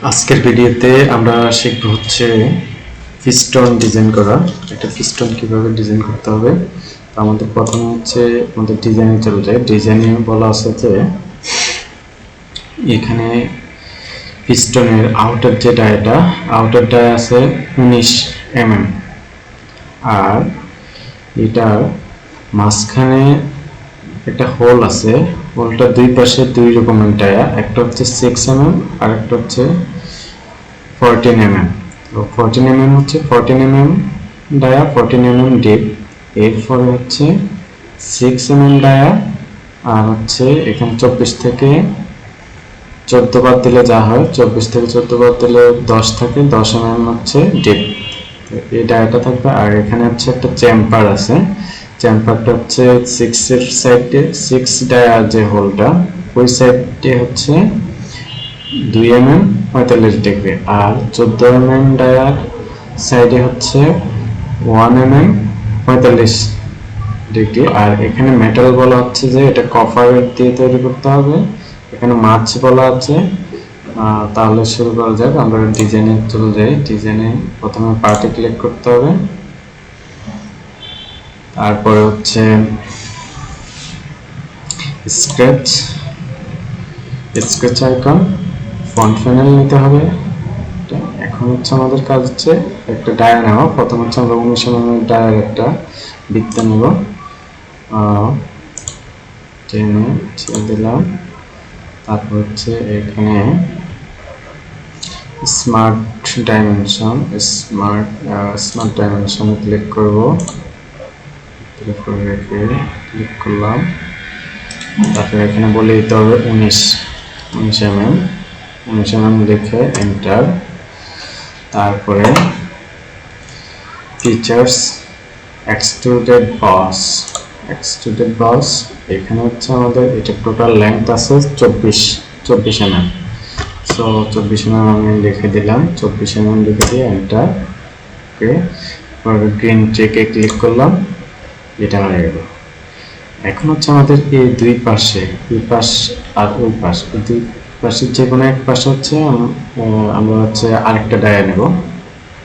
আজকের ভিডিওতে আমরা শিখব হচ্ছে পিস্টন ডিজাইন করা। একটা পিস্টন কিভাবে ডিজাইন করতে হবে। আমাদের প্রথমে হচ্ছে আমাদের ডিজাইনে চলে যায়। ডিজাইনে বলা আছে যে এখানে পিস্টনের আউটার যে ডায়াটা, আউটার ডায়া আছে 19 mm, আর এটার মাঝখানে একটা হোল আছে। হোলটা দুই পাশে দুই রকমের ডায়া, একটা হচ্ছে 6 mm আর একটা হচ্ছে 14 mm। তো 14 mm হচ্ছে 14 mm ডায়া, 14 mm ডিপ। এরপরে হচ্ছে 6 mm ডায়া, আর হচ্ছে এখানে 24 থেকে 14 বাদ দিলে যা হয়, 24 থেকে 14 বাদ দিলে 10 থাকে, 10 mm হচ্ছে ডিপ। এই ডায়াটা থাকবে। আর এখানে হচ্ছে একটা চেম্বার আছে। চেম্বারটা হচ্ছে 6 এর সাইডে, 6 ডায়া যে হোলটা ওই সাইডে হচ্ছে 2 mm 45 ডিগ্রি, আর 14 mm ডায়ার সাইডে হচ্ছে 1 mm 45 ডিগ্রি। আর এখানে মেটাল বলা হচ্ছে যে এটা কপার দিয়ে তৈরি করতে হবে। এখানে মাছ বলা আছে। তাহলে শুরু করা যাক। আমরা ডিজাইনে চলে যাই। ডিজাইনে প্রথমে পার্টে ক্লিক করতে হবে, তারপরে হচ্ছে স্কেচ আইকন, ফন্ট প্যানেল নিতে হবে। এখন হচ্ছে আমাদের কাজ হচ্ছে একটা ডায়া নেওয়া। প্রথম হচ্ছে আমরা 19 mm ডায়ার একটা বৃত্ত নেব, টেনে ছেড়ে দিলাম। তারপর হচ্ছে এখানে স্মার্ট ডাইমেনশনে ক্লিক করব, ক্লিক করলাম। তারপরে এখানে বলে দিতে হবে 19 mm লিখে এন্টার। তারপরে ফিচার্স এক্সট্রুডেড বস, এখানে হচ্ছে আমাদের এটা টোটাল লেন্থ আছে 24 mm। সো 24 mm আমি লিখে দিলাম, 24 mm লিখে দিয়ে এন্টার। ওকে, গ্রিন চেকে ক্লিক করলাম, এটা হয়ে গেল। এখন হচ্ছে আমাদের এই দুই পাশে, এই পাশ আর ওই পাশ, এই দুই পাশের যে কোনো এক পাশে হচ্ছে আমরা হচ্ছে আরেকটা ডায়া নেব।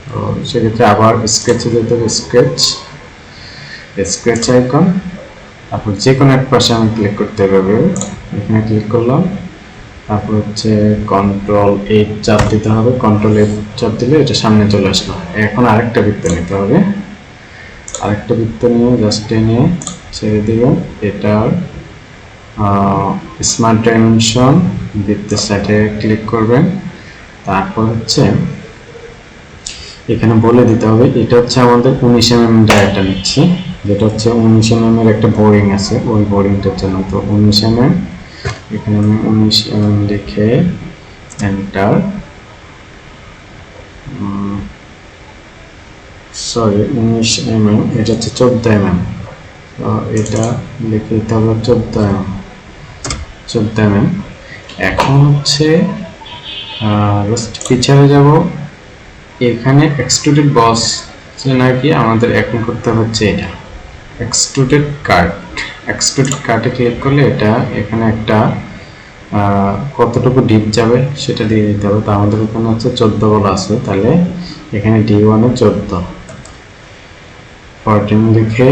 তো সেক্ষেত্রে আবার স্কেচে যেতে হবে, স্কেচ আইকন, তারপর যে কোনো এক পাশে আমি ক্লিক করতে হবে। এখানে ক্লিক করলাম, তারপর হচ্ছে Ctrl+8 চাপ দিতে হবে। Ctrl+8 চাপ দিলে এটা সামনে চলে আসলো। এখন আরেকটা বৃত্ত নিতে হবে। আরেকটা বৃত্ত নিয়ে জাস্ট টেনে ছেড়ে দিবেন। এটার স্মার্ট ডাইমেনশন বৃত্তের সাইডে ক্লিক করবেন। তারপর হচ্ছে এখানে বলে দিতে হবে এটা হচ্ছে আমাদের 19 mm ডায়াটা নিচ্ছি, যেটা হচ্ছে 19 mm এর একটা বোরিং আছে, ওই বোরিংটার জন্য। তো 19 mm, এখানে আমি 19 mm লিখে এন্টার। সরি, 19 mm, এটা হচ্ছে 14 mm। তো এটা লিখে দিতে হবে 14 mm। এখন হচ্ছে পিছনে যাব। এখানে এক্সট্রুডেড বস নাকি আমাদের এখন করতে হচ্ছে এটা এক্সট্রুডেড কাটে ক্লিক করলে এটা এখানে একটা কতটুকু ডিপ যাবে সেটা দিয়ে দিতে হবে। তো আমাদের এখানে হচ্ছে 14 বলা আছে, তাহলে এখানে D1 এ 14 লিখে,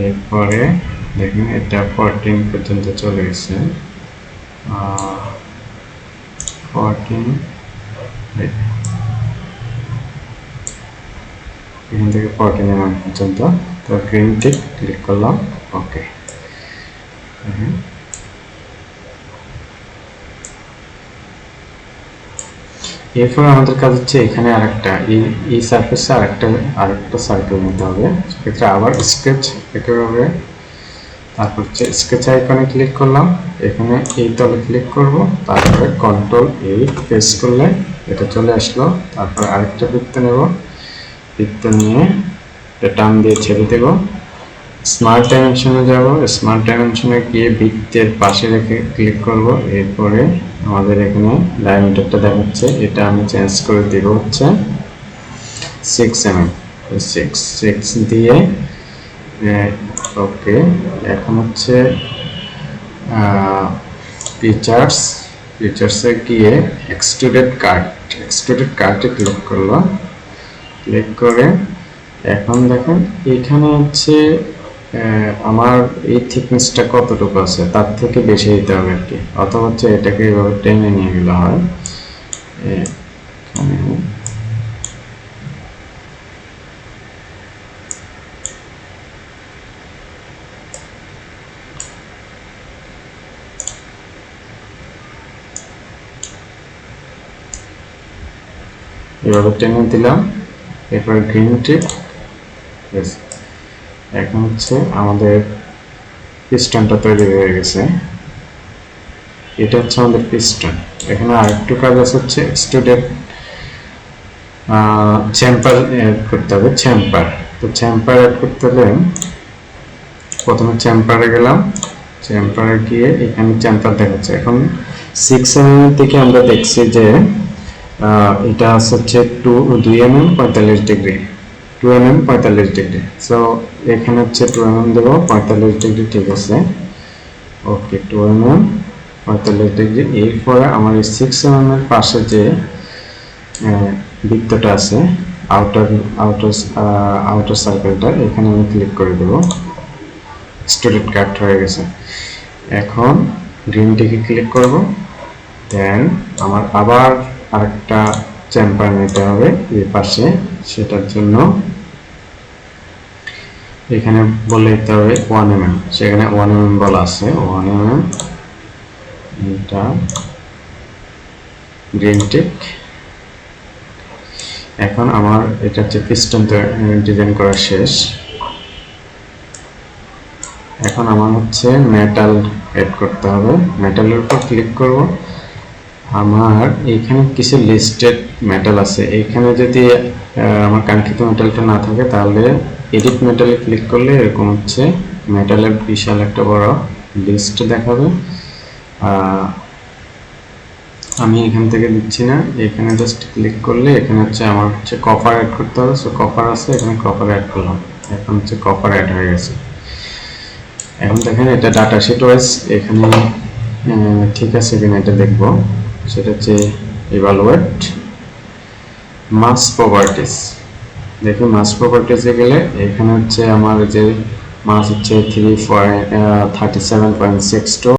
এরপরে দেখেন এটা 14 পর্যন্ত চলে গেছে। 14 এখান থেকে 14 mm পর্যন্ত। তো গ্রিন টিক ক্লিক করলাম, ওকে। এরপর আমাদের কাজ হচ্ছে এখানে আরেকটা এই সারফেসে আরেকটা সার্কেল নিতে হবে। সেক্ষেত্রে আবার স্কেচ একইভাবে, তারপর হচ্ছে স্কেচ আইকনে ক্লিক করলাম, এখানে এই তলে ক্লিক করব, তারপরে Ctrl+8 প্রেস করলে এটা চলে আসলো। তারপর আরেকটা বৃত্ত নেব, বৃত্ত নিয়ে এটা টান দিয়ে ছেড়ে দেব। স্মার্ট ডাইমেনশনে যাব, স্মার্ট ডাইমেনশনে গিয়ে বৃত্তের পাশে রেখে ক্লিক করব। এরপরে আমাদের এখানে ডায়ামিটারটা দেখাচ্ছে, এটা আমি চেঞ্জ করে দেব হচ্ছে 6 mm, 6 দিয়ে ওকে। এখন হচ্ছে ফিচার্স ফিচার্সে গিয়ে এক্সট্রুডেড কাটে ক্লিক করলো। ক্লিক করে এখন দেখেন এখানে হচ্ছে আমার এই থিকনেসটা কতটুকু আছে তার থেকে বেশি দিতে হবে আর কি, অথবা হচ্ছে এটাকে এভাবে টেনে নিয়ে গেলে হয়। এভাবে টেনে দিলাম, এরপর গ্রিন টিপ। এখন হচ্ছে আমাদের পিস্টনটা তৈরি হয়ে গেছে। এটা হচ্ছে আমাদের পিস্টন। এখানে আরেকটু কাজ আছে, হচ্ছে এক্সট্রুডেড চ্যাম্পার অ্যাড করতে হবে। তো চ্যাম্পার অ্যাড করতে হলে প্রথমে চ্যাম্পারে গেলাম, চ্যাম্পারে গিয়ে এখানে চ্যাম্পার দেখাচ্ছে। এখন 6 mm থেকে আমরা দেখছি যে এটা হচ্ছে 2 mm 45 degree, 2 mm 45 degree. So এখানে হচ্ছে 2 mm দেবো 45 ডিগ্রি, ঠিক আছে, ওকে। 2 mm 45 ডিগ্রি। এরপরে আমার এই 6 mm এর পাশে যে বৃত্তটা আছে, আউটার সার্কেলটা, এখানে আমি ক্লিক করে দেবো। এক্সট্রুডেড কাট হয়ে গেছে। এখন গ্রিনটিকে ক্লিক করব, দেন আমার আবার আরেকটা চ্যাম্পার নিতে হবে এই পাশে। সেটার জন্য এখানে বলে দিতে হবে 1 mm, সেখানে 1 mm বলা আছে, 1 mm। এটা গ্রিন টিক। এখন আমার এটা হচ্ছে পিস্টন ডিজাইন করা শেষ। এখন আমার হচ্ছে মেটাল এড করতে হবে। মেটালের উপর ক্লিক করব। আমার এখানে কিছু লিস্টেড মেটাল আছে, এখানে যদি আমার কাঙ্ক্ষিত মেটালটা না থাকে তাহলে এডিট মেটালে ক্লিক করলে এরকম হচ্ছে মেটালের বিশাল একটা বড় লিস্ট দেখাবে। আমি এখান থেকে দিচ্ছি না, এখানে জাস্ট ক্লিক করলে এখানে হচ্ছে আমার হচ্ছে কপার অ্যাড করতে হবে। সো কপার আছে, এখানে কপার অ্যাড করলাম। এখন হচ্ছে কপার অ্যাড হয়ে গেছে। এখন দেখেন এটা ডাটা শিট ওয়াইজ এখানে ঠিক আছে কিনা এটা দেখবো। সেটা হচ্ছে ইভালুয়েট মাস প্রপার্টিজ। দেখি মাস প্রপার্টিজে গেলে এখানে হচ্ছে আমার যে মাস হচ্ছে 37.62